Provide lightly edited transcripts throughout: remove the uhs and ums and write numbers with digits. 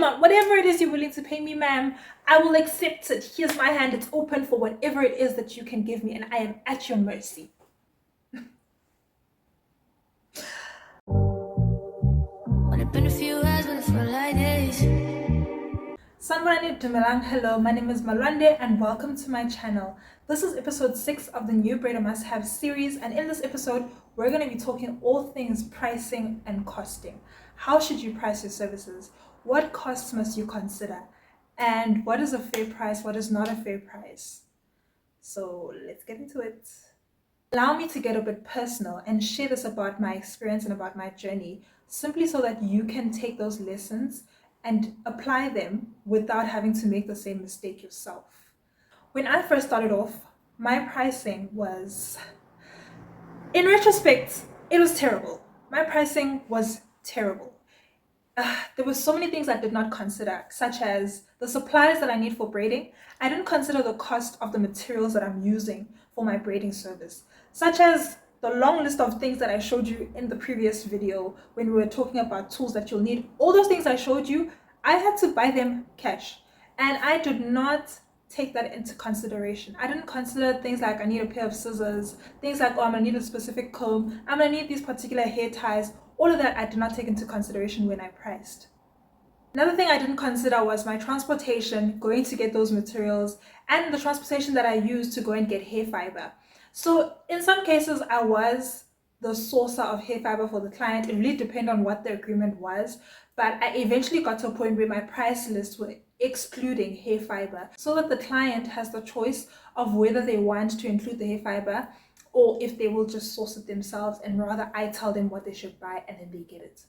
amount, whatever it is you're willing to pay me, ma'am, I will accept it. Here's my hand, it's open for whatever it is that you can give me, and I am at your mercy. Sanbonani Dumelang, hello, my name is Malwande and welcome to my channel. This is episode 6 of the new BRAIDER Must-HAVES series, and in this episode we're going to be talking all things pricing and costing. How should you price your services? What costs must you consider? And what is a fair price? What is not a fair price? So let's get into it. Allow me to get a bit personal and share this about my experience and about my journey, simply so that you can take those lessons and apply them without having to make the same mistake yourself. When I first started off, my pricing was, in retrospect, it was terrible. My pricing was terrible. There were so many things I did not consider, such as the supplies that I need for braiding. I didn't consider the cost of the materials that I'm using for my braiding service, such as the long list of things that I showed you in the previous video when we were talking about tools that you'll need. All those things I showed you, I had to buy them cash, and I did not take that into consideration. I didn't consider things like I need a pair of scissors, things like, oh, I'm gonna need a specific comb, I'm gonna need these particular hair ties. All of that I did not take into consideration when I priced. Another thing I didn't consider was my transportation, going to get those materials, and the transportation that I used to go and get hair fiber. So in some cases, I was the sourcer of hair fiber for the client. It really depended on what the agreement was, but I eventually got to a point where my price list were excluding hair fiber, so that the client has the choice of whether they want to include the hair fiber or if they will just source it themselves, and rather I tell them what they should buy and then they get it.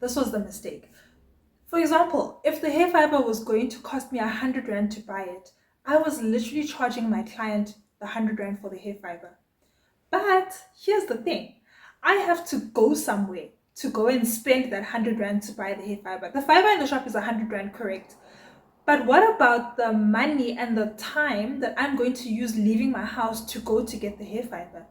This was the mistake. For example, if the hair fiber was going to cost me 100 Rand to buy it, I was literally charging my client the 100 Rand for the hair fiber. But here's the thing, I have to go somewhere to go and spend that 100 Rand to buy the hair fiber. The fiber in the shop is 100 Rand, correct? But what about the money and the time that I'm going to use leaving my house to go to get the hair fiber?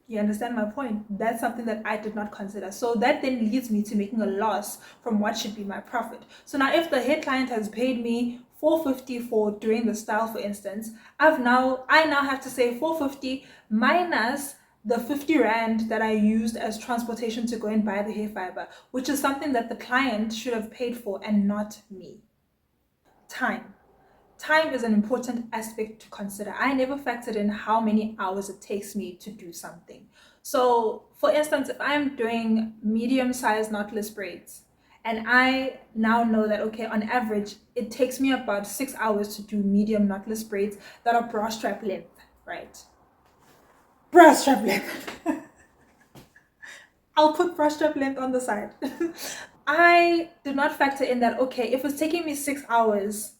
You understand my point? That's something that I did not consider. So that then leads me to making a loss from what should be my profit. So now if the head client has paid me 450 for doing the style, for instance, I now have to say 450 minus the 50 Rand that I used as transportation to go and buy the hair fiber, which is something that the client should have paid for and not me. Time. Time is an important aspect to consider. I never factored in how many hours it takes me to do something. So for instance, if I'm doing medium-sized knotless braids, and I now know that, okay, on average, it takes me about 6 hours to do medium knotless braids that are bra strap length, right? Bra strap length. I'll put bra strap length on the side. I did not factor in that, okay, if it's taking me 6 hours,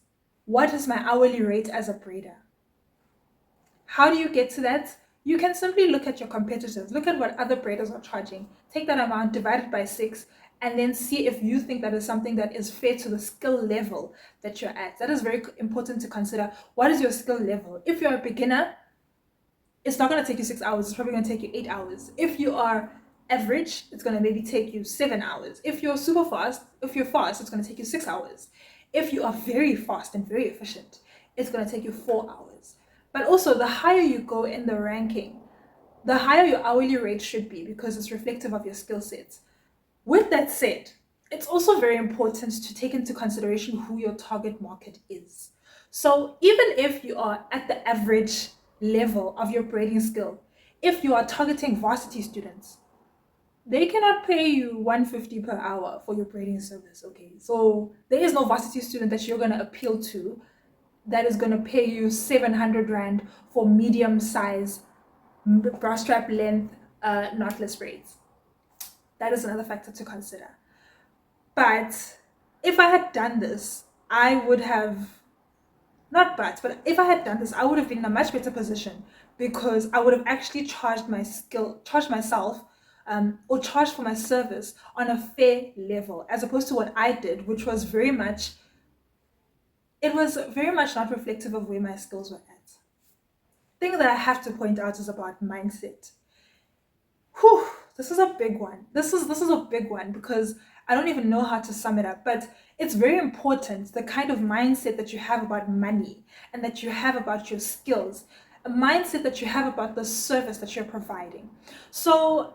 what is my hourly rate as a braider? How do you get to that? You can simply look at your competitors, look at what other braiders are charging, take that amount, divide it by 6, and then see if you think that is something that is fair to the skill level that you're at. That is very important to consider. What is your skill level? If you're a beginner, it's not going to take you 6 hours, it's probably going to take you 8 hours. If you are average, it's going to maybe take you 7 hours. If you're super fast, it's going to take you 6 hours. If you are very fast and very efficient, it's going to take you 4 hours. But also, the higher you go in the ranking, the higher your hourly rate should be, because it's reflective of your skill sets. With that said, it's also very important to take into consideration who your target market is. So even if you are at the average level of your braiding skill, if you are targeting varsity students, they cannot pay you 150 per hour for your braiding service, okay? So there is no varsity student that you're going to appeal to that is going to pay you 700 Rand for medium size bra strap length knotless braids. That is another factor to consider. But if I had done this, I would have, but if I had done this, I would have been in a much better position, because I would have actually charged myself or charged for my service on a fair level, as opposed to what I did, which was very much not reflective of where my skills were at. Thing that I have to point out is about mindset. This is a big one. This is a big one, because I don't even know how to sum it up, but it's very important, the kind of mindset that you have about money and that you have about your skills, a mindset that you have about the service that you're providing. So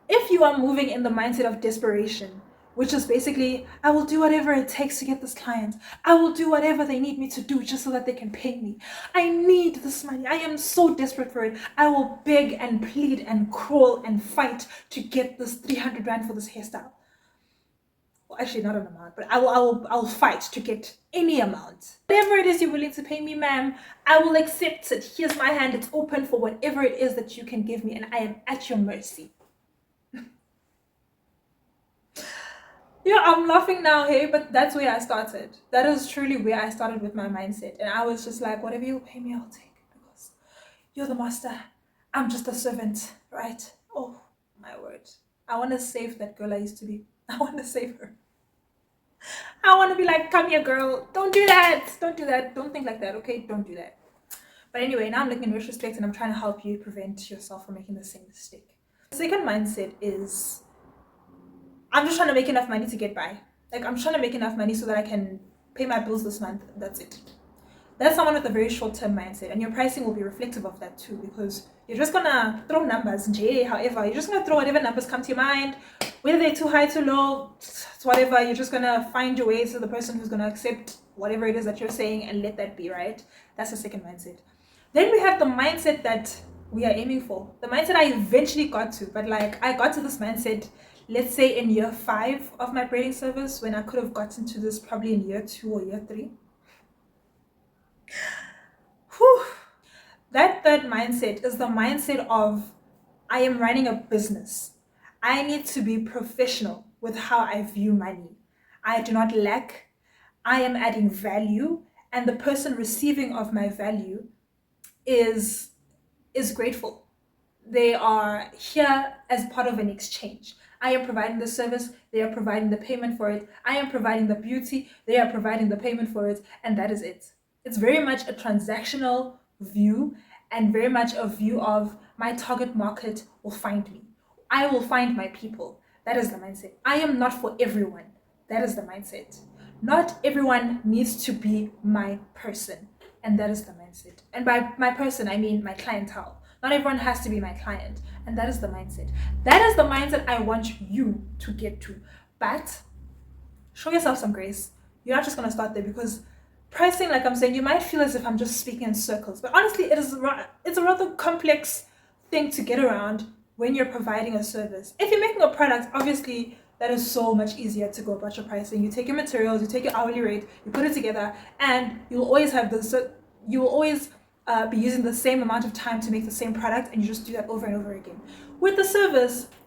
if you are moving in the mindset of desperation, which is basically, I will do whatever it takes to get this client. I will do whatever they need me to do just so that they can pay me. I need this money. I am so desperate for it. I will beg and plead and crawl and fight to get this 300 rand for this hairstyle. Well, actually not an amount, but I'll fight to get any amount. Whatever it is you're willing to pay me, ma'am, I will accept it. Here's my hand. It's open for whatever it is that you can give me, and I am at your mercy. Yeah, I'm laughing now, hey, but that's where I started. That is truly where I started with my mindset. And I was just like, whatever you pay me, I'll take, because you're the master. I'm just a servant, right? Oh, my word. I want to save that girl I used to be. I want to save her. I want to be like, come here, girl. Don't do that. Don't do that. Don't think like that, okay? Don't do that. But anyway, now I'm looking in retrospect and I'm trying to help you prevent yourself from making the same mistake. The second mindset is, I'm just trying to make enough money to get by. Like, I'm trying to make enough money so that I can pay my bills this month. That's it. That's someone with a very short-term mindset, and your pricing will be reflective of that too, because you're just gonna throw numbers, however, you're just gonna throw whatever numbers come to your mind, whether they're too high, too low, it's whatever. You're just gonna find your way to the person who's gonna accept whatever it is that you're saying and let that be, right? That's the second mindset. Then we have the mindset that we are aiming for, the mindset I eventually got to, but like, I got to this mindset, let's say in year 5 of my braiding service, when I could have gotten to this probably in year 2 or year 3. Whew. That third mindset is the mindset of, I am running a business. I need to be professional with how I view money. I do not lack. I am adding value, and the person receiving of my value is grateful. They are here as part of an exchange. I am providing the service, they are providing the payment for it. I am providing the beauty, they are providing the payment for it, and that is it. It's very much a transactional view, and very much a view of, my target market will find me. I will find my people. That is the mindset. I am not for everyone. That is the mindset. Not everyone needs to be my person, and that is the mindset. And by my person, I mean my clientele. Not everyone has to be my client, and that is the mindset. That is the mindset I want you to get to. But show yourself some grace. You're not just going to start there, because pricing, like I'm saying, you might feel as if I'm just speaking in circles, but honestly, it's a rather complex thing to get around when you're providing a service. If you're making a product, obviously that is so much easier to go about your pricing. You take your materials, you take your hourly rate, you put it together, and you'll always have this. You will always be using the same amount of time to make the same product, and you just do that over and over again. With the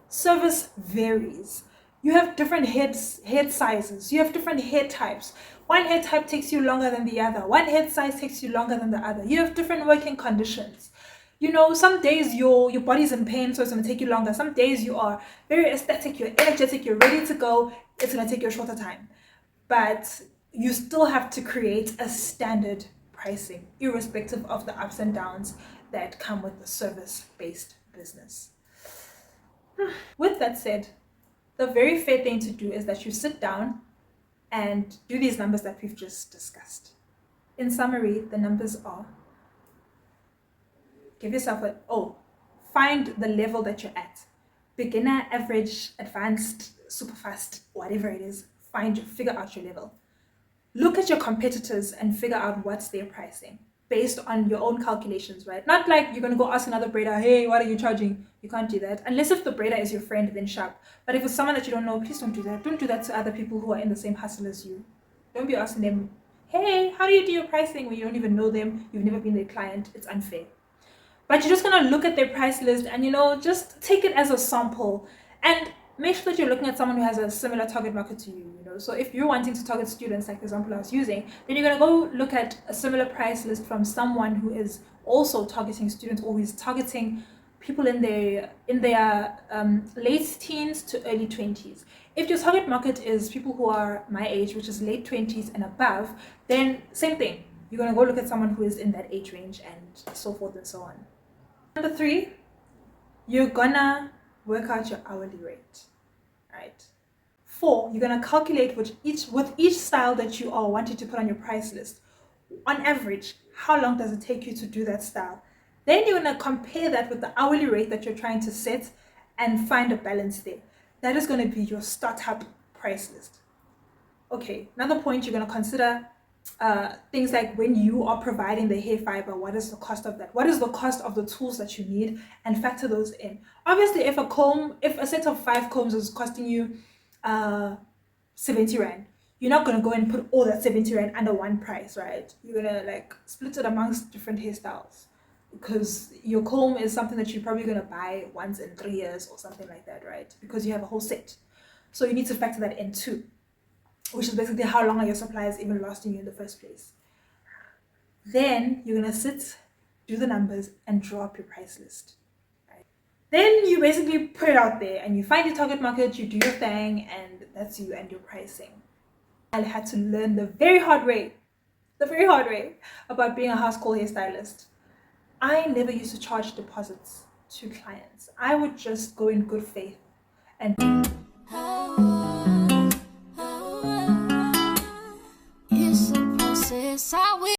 service varies. You have different head sizes. You have different head types. One head type takes you longer than the other. One head size takes you longer than the other. You have different working conditions. You know, some days your body's in pain, so it's going to take you longer. Some days you are very aesthetic, you're energetic, you're ready to go. It's going to take you a shorter time. But you still have to create a standard pricing, irrespective of the ups and downs that come with the service-based business. With that said, the very fair thing to do is that you sit down and do these numbers that we've just discussed. In summary, the numbers are, give yourself find the level that you're at. Beginner, average, advanced, super fast, whatever it is, figure out your level. Look at your competitors and figure out what's their pricing based on your own calculations, right? Not like you're going to go ask another braider, hey, what are you charging? You can't do that. Unless if the braider is your friend, then sharp. But if it's someone that you don't know, please don't do that. Don't do that to other people who are in the same hustle as you. Don't be asking them, hey, how do you do your pricing, when you don't even know them, you've never been their client. It's unfair. But you're just going to look at their price list and, just take it as a sample, and make sure that you're looking at someone who has a similar target market to you. So if you're wanting to target students, like the example I was using, then you're going to go look at a similar price list from someone who is also targeting students, or who is targeting people in their late teens to early 20s. If your target market is people who are my age, which is late 20s and above, then same thing. You're going to go look at someone who is in that age range, and so forth and so on. Number 3, you're gonna work out your hourly rate, right? 4, you're going to calculate with each style that you are wanting to put on your price list. On average, how long does it take you to do that style? Then you're going to compare that with the hourly rate that you're trying to set and find a balance there. That is going to be your startup price list. Okay, another point you're going to consider things like when you are providing the hair fiber, what is the cost of that? What is the cost of the tools that you need? And factor those in. Obviously, if a set of 5 combs is costing you 70 Rand, you're not going to go and put all that 70 Rand under one price, right? You're going to like split it amongst different hairstyles, because your comb is something that you're probably going to buy once in 3 years or something like that, right? Because you have a whole set. So you need to factor that in too, which is basically how long are your suppliers even lasting you in the first place. Then you're going to sit, do the numbers, and draw up your price list. Right? Then you basically put it out there and you find your target market, you do your thing, and that's you and your pricing. I had to learn the very hard way about being a house call hairstylist. I never used to charge deposits to clients. I would just go in good faith and